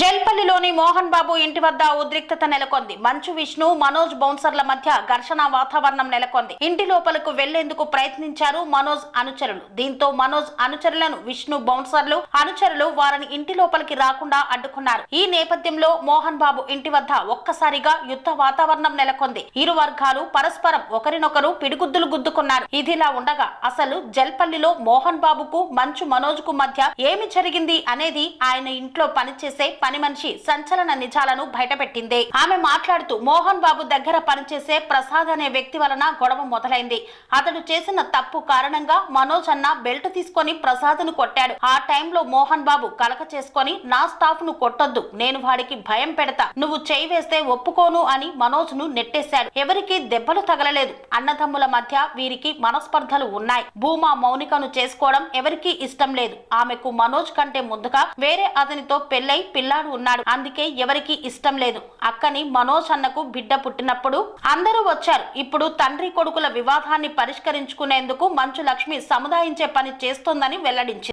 జల్పల్లిలోని మోహన్ బాబు ఇంటి వద్ద ఉద్రిక్తత నెలకొంది. మంచు విష్ణు, మనోజ్ బౌన్సర్ల మధ్య ఘర్షణ వాతావరణం నెలకొంది. ఇంటి లోపలకు వెళ్లేందుకు ప్రయత్నించారు మనోజ్ అనుచరులు. దీంతో మనోజ్ అనుచరులను విష్ణు బౌన్సర్లు అనుచరులు వారిని ఇంటి లోపలికి రాకుండా అడ్డుకున్నారు. ఈ నేపథ్యంలో మోహన్ బాబు ఇంటి వద్ద ఒక్కసారిగా యుద్ధ వాతావరణం నెలకొంది. ఇరు వర్గాలు పరస్పరం ఒకరినొకరు పిడిగుద్దులు గుద్దుకున్నారు. ఇదిలా ఉండగా అసలు జల్పల్లిలో మోహన్ బాబుకు మంచు మనోజ్ కు మధ్య ఏమి జరిగింది అనేది ఆయన ఇంట్లో పనిచేసే పని మనిషి సంచలన నిజాలను బయటపెట్టింది. ఆమె మాట్లాడుతూ మోహన్ బాబు దగ్గర పనిచేసే ప్రసాద్ అనే వ్యక్తి వలన గొడవ మొదలైంది. అతడు చేసిన తప్పు కారణంగా మనోజ్ అన్న బెల్ట్ తీసుకొని ప్రసాద్ ను కొట్టాడు. ఆ టైంలో మోహన్ బాబు కలక చేసుకొని నా స్టాఫ్ ను కొట్టొద్దు, నేను వాడికి భయం పెడతా, నువ్వు చేయి వేస్తే ఒప్పుకోను అని మనోజ్ ను నెట్టేశాడు. ఎవరికి దెబ్బలు తగలలేదు. అన్నదమ్ముల మధ్య వీరికి మనస్పర్ధలు ఉన్నాయి. భూమా మౌనికను చేసుకోవడం ఎవరికీ ఇష్టం లేదు. ఆమెకు మనోజ్ కంటే ముందుగా వేరే అతనితో పెళ్లై పిల్లాడు ఉన్నాడు. అందుకే ఎవరికి ఇష్టం లేదు. అక్కని మనోజ్ అన్నకు బిడ్డ పుట్టినప్పుడు అందరూ వచ్చారు. ఇప్పుడు తండ్రి కొడుకుల వివాదాన్ని పరిష్కరించుకునేందుకు మంచు లక్ష్మి సముదాయించే పని చేస్తోందని వెల్లడించింది.